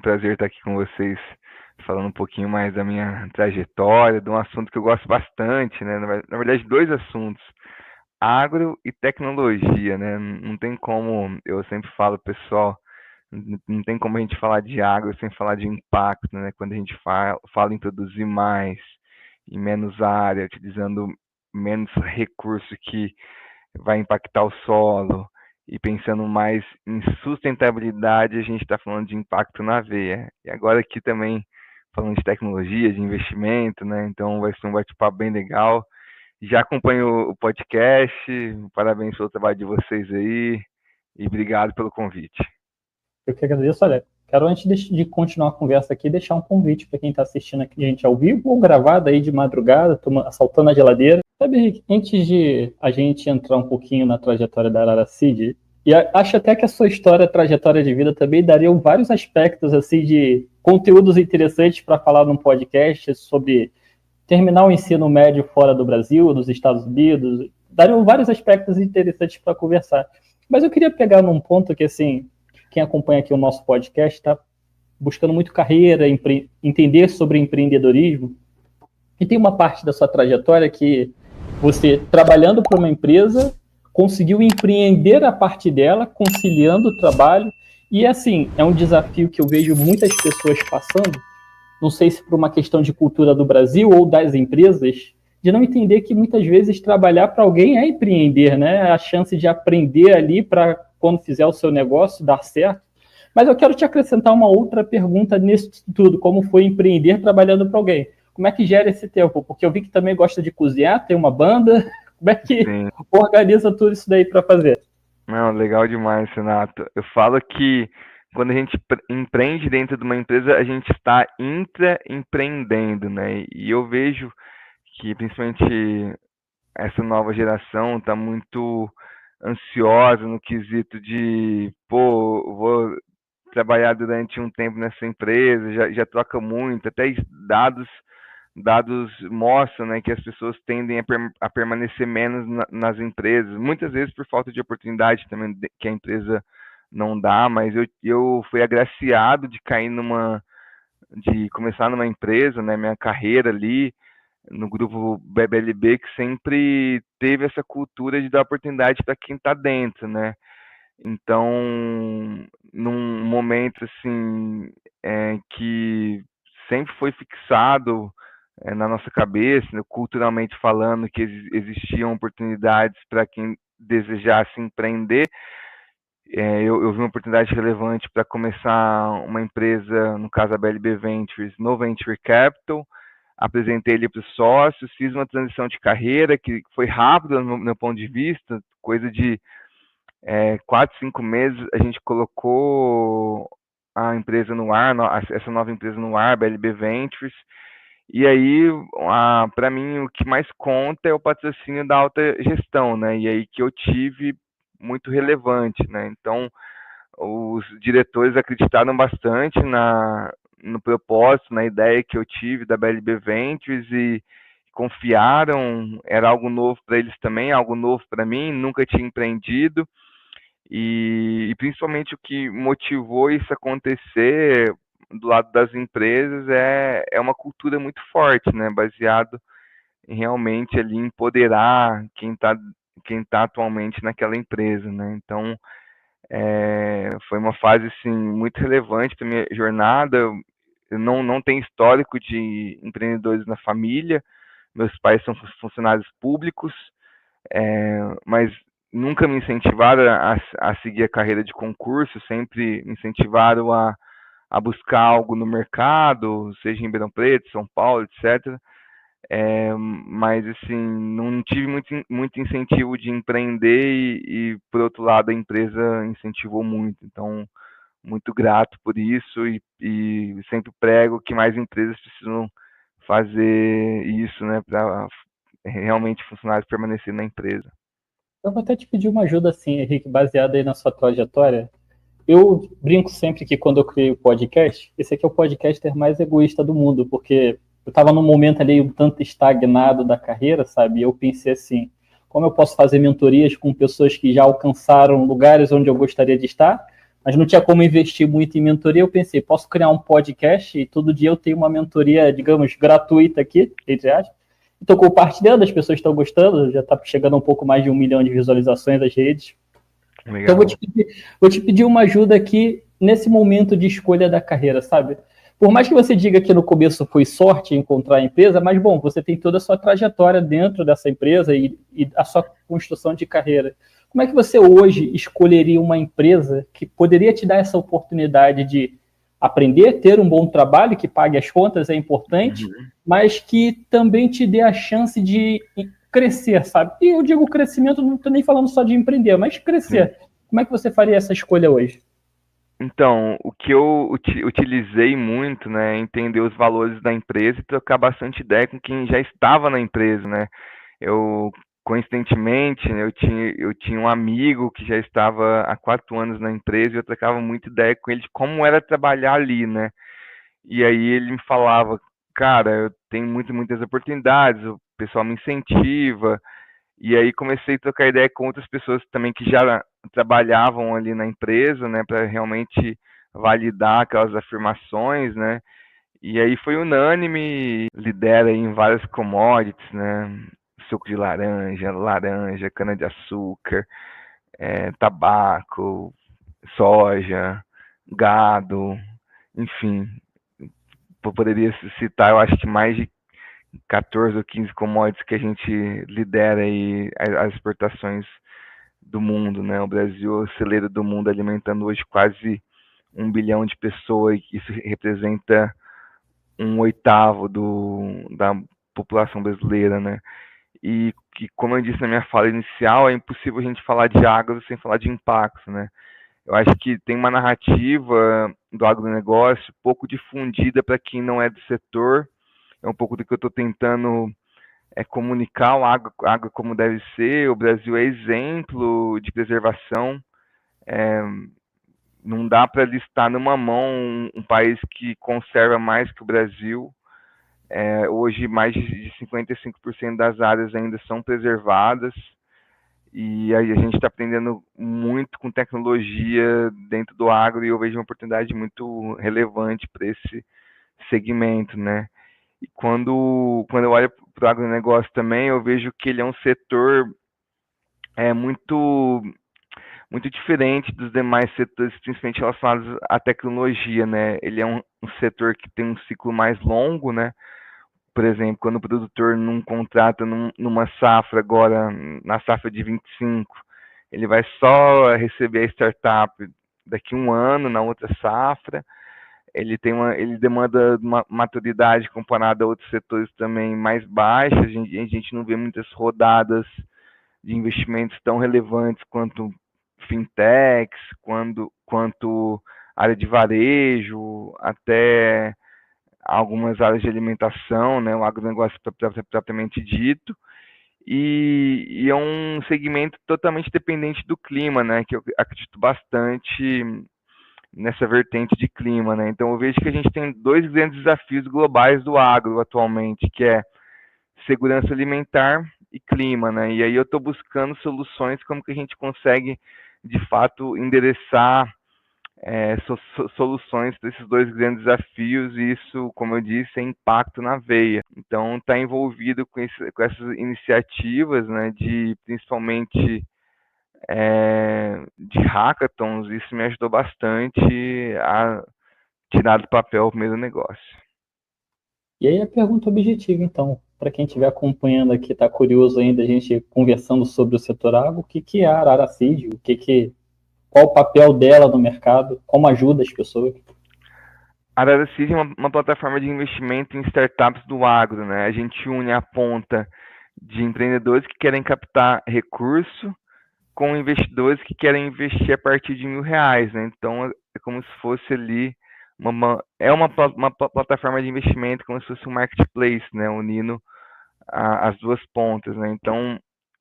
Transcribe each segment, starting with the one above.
prazer estar aqui com vocês, falando um pouquinho mais da minha trajetória, de um assunto que eu gosto bastante, né? Na verdade, dois assuntos: agro e tecnologia, né? Não tem como, eu sempre falo, pessoal, não tem como a gente falar de agro sem falar de impacto, né? Quando a gente fala em produzir mais, em menos área, utilizando menos recurso que vai impactar o solo, e pensando mais em sustentabilidade, a gente está falando de impacto na veia. E agora aqui também falando de tecnologia, de investimento, né? Então vai ser um bate-papo bem legal. Já acompanho o podcast, parabéns pelo trabalho de vocês aí e obrigado pelo convite. Eu que agradeço. Olha, quero, antes de continuar a conversa aqui, deixar um convite para quem está assistindo aqui a gente ao vivo ou gravado aí de madrugada, assaltando a geladeira. Sabe, Henrique, antes de a gente entrar um pouquinho na trajetória da Arara Seed, e acho até que a sua história, trajetória de vida também daria vários aspectos assim de conteúdos interessantes para falar num podcast sobre terminar o ensino médio fora do Brasil, dos Estados Unidos. Dariam vários aspectos interessantes para conversar. Mas eu queria pegar num ponto que, assim, quem acompanha aqui o nosso podcast está buscando muito carreira, entender sobre empreendedorismo. E tem uma parte da sua trajetória que você, trabalhando para uma empresa, conseguiu empreender a parte dela, conciliando o trabalho. E, assim, é um desafio que eu vejo muitas pessoas passando, não sei se por uma questão de cultura do Brasil ou das empresas, de não entender que muitas vezes trabalhar para alguém é empreender, né? A chance de aprender ali para quando fizer o seu negócio dar certo. Mas eu quero te acrescentar uma outra pergunta nisso tudo: como foi empreender trabalhando para alguém? Como é que gera esse tempo? Porque eu vi que também gosta de cozinhar, tem uma banda. Como é que Sim. organiza tudo isso daí para fazer? Não, legal demais, Renato. Eu falo que quando a gente empreende dentro de uma empresa, a gente está intraempreendendo, né? E eu vejo que principalmente essa nova geração está muito ansiosa no quesito de, pô, vou trabalhar durante um tempo nessa empresa, já troca muito, até dados mostram, né, que as pessoas tendem a permanecer menos nas empresas, muitas vezes por falta de oportunidade também que a empresa não dá, mas eu fui agraciado de de começar numa empresa, né, minha carreira ali no grupo BBLB, que sempre teve essa cultura de dar oportunidade para quem está dentro, né? Então, num momento assim, que sempre foi fixado na nossa cabeça, né, culturalmente falando, que existiam oportunidades para quem desejasse empreender, eu vi uma oportunidade relevante para começar uma empresa, no caso a BLB Ventures, no Venture Capital. Apresentei ele para os sócios, fiz uma transição de carreira que foi rápida no meu ponto de vista, coisa de 4, 5 meses a gente colocou a empresa no ar, essa nova empresa no ar, BLB Ventures. E aí, para mim, o que mais conta é o patrocínio da alta gestão, né? E aí que eu tive muito relevante, né? Então, os diretores acreditaram bastante no propósito, na ideia que eu tive da BLB Ventures e confiaram, era algo novo para eles também, algo novo para mim, nunca tinha empreendido. E principalmente o que motivou isso a acontecer do lado das empresas é uma cultura muito forte, né? Baseado em realmente ali empoderar quem tá atualmente naquela empresa, né? Então, foi uma fase assim, muito relevante para minha jornada. Eu não tenho histórico de empreendedores na família, meus pais são funcionários públicos, mas nunca me incentivaram a seguir a carreira de concurso, sempre me incentivaram a buscar algo no mercado, seja em Ribeirão Preto, São Paulo, etc. Mas assim, não tive muito incentivo de empreender e, por outro lado, a empresa incentivou muito. Então, muito grato por isso e sempre prego que mais empresas precisam fazer isso, né, para realmente funcionários permanecerem na empresa. Eu vou até te pedir uma ajuda, assim, Henrique, baseada aí na sua trajetória. Eu brinco sempre que quando eu criei o podcast, esse aqui é o podcaster mais egoísta do mundo, porque eu estava num momento ali um tanto estagnado da carreira, sabe? E eu pensei assim, como eu posso fazer mentorias com pessoas que já alcançaram lugares onde eu gostaria de estar, mas não tinha como investir muito em mentoria. Eu pensei, posso criar um podcast e todo dia eu tenho uma mentoria, digamos, gratuita aqui, entre aspas. Estou compartilhando, as pessoas estão gostando, já está chegando a um pouco mais de 1 milhão de visualizações das redes. Então, Legal. vou te pedir uma ajuda aqui nesse momento de escolha da carreira, sabe? Por mais que você diga que no começo foi sorte encontrar a empresa, mas, bom, você tem toda a sua trajetória dentro dessa empresa e a sua construção de carreira. Como é que você hoje escolheria uma empresa que poderia te dar essa oportunidade de aprender, ter um bom trabalho, que pague as contas, é importante, Uhum. mas que também te dê a chance de crescer, sabe? E eu digo crescimento, não estou nem falando só de empreender, mas Sim. crescer. Como é que você faria essa escolha hoje? Então, o que eu utilizei muito, né, é entender os valores da empresa e trocar bastante ideia com quem já estava na empresa, né? Eu, coincidentemente, né, eu tinha um amigo que já estava há 4 anos na empresa e eu trocava muita ideia com ele de como era trabalhar ali, né? E aí ele me falava, cara, eu tenho muitas oportunidades, o pessoal me incentiva. E aí comecei a trocar ideia com outras pessoas também que já trabalhavam ali na empresa, né, para realmente validar aquelas afirmações, né? E aí foi unânime, lidera aí em várias commodities, né? Suco de laranja, cana-de-açúcar, tabaco, soja, gado, enfim, eu poderia citar, eu acho que mais de 14 ou 15 commodities que a gente lidera aí as exportações do mundo, né? O Brasil é o celeiro do mundo, alimentando hoje quase 1 bilhão de pessoas, e isso representa um oitavo da população brasileira, né? E que, como eu disse na minha fala inicial, é impossível a gente falar de agro sem falar de impacto, né? Eu acho que tem uma narrativa do agronegócio pouco difundida para quem não é do setor. É um pouco do que eu estou tentando comunicar o agro como deve ser. O Brasil é exemplo de preservação. É, não dá para listar numa mão um país que conserva mais que o Brasil. Hoje, mais de 55% das áreas ainda são preservadas. E aí a gente está aprendendo muito com tecnologia dentro do agro e eu vejo uma oportunidade muito relevante para esse segmento, né? E quando eu olho para o agronegócio também, eu vejo que ele é um setor muito muito diferente dos demais setores, principalmente relacionados à tecnologia, né? Ele é um setor que tem um ciclo mais longo, né? Por exemplo, quando o produtor não contrata numa safra agora, na safra de 25, ele vai só receber a startup daqui a um ano na outra safra. Ele demanda uma maturidade comparada a outros setores também mais baixa. A gente não vê muitas rodadas de investimentos tão relevantes quanto fintechs, quanto área de varejo, até algumas áreas de alimentação, né, o agronegócio propriamente dito. E é um segmento totalmente dependente do clima, né, que eu acredito bastante nessa vertente de clima, né? Então eu vejo que a gente tem dois grandes desafios globais do agro atualmente, que é segurança alimentar e clima, né? E aí eu estou buscando soluções como que a gente consegue de fato endereçar soluções para esses dois grandes desafios e isso, como eu disse, é impacto na veia. Então está envolvido com essas iniciativas, né? De principalmente de hackathons, isso me ajudou bastante a tirar do papel o primeiro negócio. E aí a pergunta objetiva, então, para quem estiver acompanhando aqui, está curioso ainda, a gente conversando sobre o setor agro, o que, que é a Arara Seed, qual o papel dela no mercado, como ajuda as pessoas? A Arara Seed é uma plataforma de investimento em startups do agro, né? A gente une a ponta de empreendedores que querem captar recurso com investidores que querem investir a partir de R$ 1.000, né? Então é como se fosse ali uma plataforma de investimento, como se fosse um marketplace, né? Unindo as duas pontas, né? Então,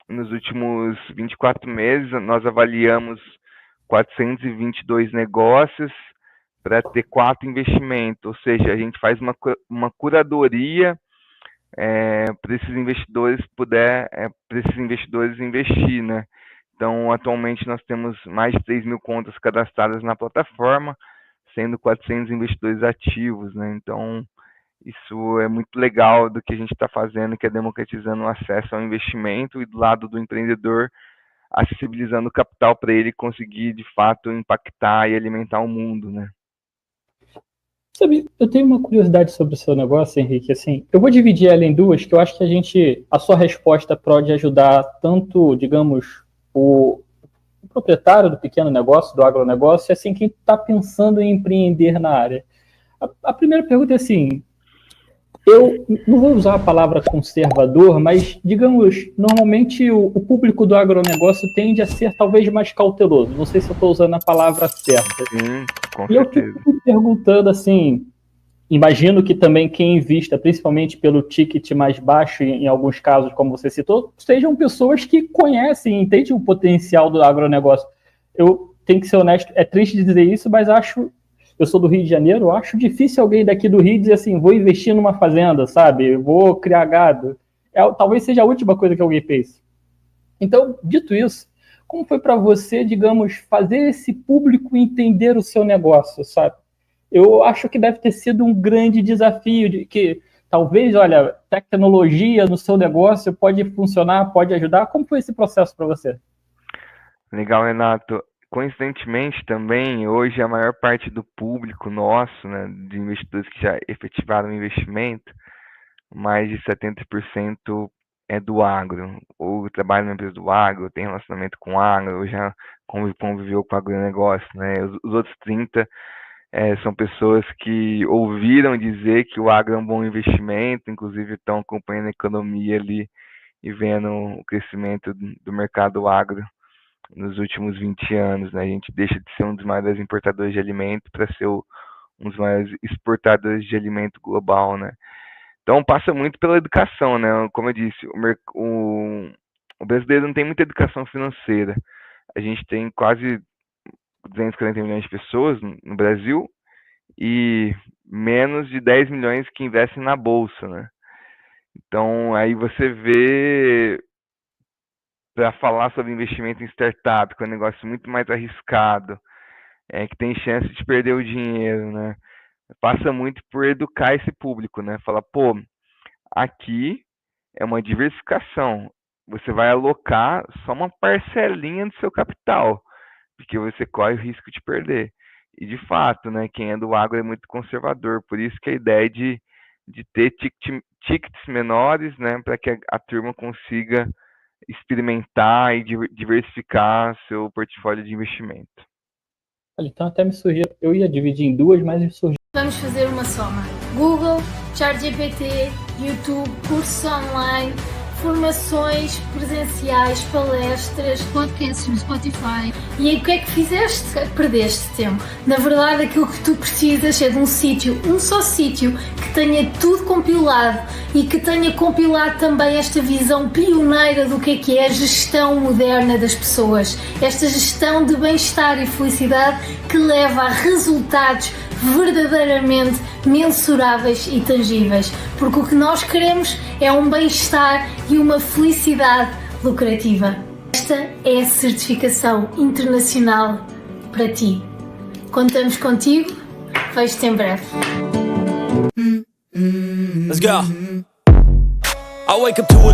nos últimos 24 meses, nós avaliamos 422 negócios para ter 4 investimentos, ou seja, a gente faz uma curadoria para esses investidores investir, né? Então, atualmente nós temos mais de 3 mil contas cadastradas na plataforma, sendo 400 investidores ativos, né? Então, isso é muito legal do que a gente está fazendo, que é democratizando o acesso ao investimento e do lado do empreendedor, acessibilizando o capital para ele conseguir, de fato, impactar e alimentar o mundo, né? Sabe, eu tenho uma curiosidade sobre o seu negócio, Henrique. Assim, eu vou dividir ela em duas, que eu acho que a sua resposta pode ajudar tanto, digamos, o proprietário do pequeno negócio, do agronegócio, e assim, quem está pensando em empreender na área. A primeira pergunta é assim, eu não vou usar a palavra conservador, mas, digamos, normalmente o público do agronegócio tende a ser talvez mais cauteloso. Não sei se eu estou usando a palavra certa. Sim, com E eu certeza. fico me perguntando assim, imagino que também quem invista, principalmente pelo ticket mais baixo, em alguns casos, como você citou, sejam pessoas que conhecem, entendem o potencial do agronegócio. Eu tenho que ser honesto, é triste dizer isso, mas eu sou do Rio de Janeiro, eu acho difícil alguém daqui do Rio dizer assim, vou investir numa fazenda, sabe? Vou criar gado. Talvez seja a última coisa que alguém fez. Então, dito isso, como foi para você, digamos, fazer esse público entender o seu negócio, sabe? Eu acho que deve ter sido um grande desafio, de que talvez, olha, tecnologia no seu negócio pode funcionar, pode ajudar. Como foi esse processo para você? Legal, Renato. Coincidentemente também, hoje a maior parte do público nosso, né, de investidores que já efetivaram investimento, mais de 70% é do agro, ou trabalha na empresa do agro, tem relacionamento com agro, ou já conviveu com agronegócio, né? Os outros 30 são pessoas que ouviram dizer que o agro é um bom investimento, inclusive estão acompanhando a economia ali e vendo o crescimento do mercado agro nos últimos 20 anos, né? A gente deixa de ser um dos maiores importadores de alimento para ser um dos maiores exportadores de alimento global, né? Então passa muito pela educação, né? Como eu disse, o brasileiro não tem muita educação financeira. A gente tem quase 240 milhões de pessoas no Brasil e menos de 10 milhões que investem na bolsa, né? Então aí você vê, para falar sobre investimento em startup, que é um negócio muito mais arriscado, que tem chance de perder o dinheiro, né? Passa muito por educar esse público, né? Falar, pô, aqui é uma diversificação. Você vai alocar só uma parcelinha do seu capital, porque você corre o risco de perder. E de fato, né, quem é do agro é muito conservador, por isso que a ideia de ter tickets menores, né, para que a turma consiga experimentar e diversificar seu portfólio de investimento. Olha, então até me surgiu, eu ia dividir em duas, mas me surgiu. Vamos fazer uma soma. Google, ChatGPT, YouTube, cursos online, formações presenciais, palestras, podcasts no Spotify. E aí o que é que fizeste? Perdeste tempo. Na verdade, aquilo que tu precisas é de um sítio, um só sítio, que tenha tudo compilado e que tenha compilado também esta visão pioneira do que é a gestão moderna das pessoas. Esta gestão de bem-estar e felicidade que leva a resultados verdadeiramente mensuráveis e tangíveis, porque o que nós queremos é um bem-estar e uma felicidade lucrativa. Esta é a certificação internacional para ti. Contamos contigo, vejo-te em breve. Let's go. I wake up to a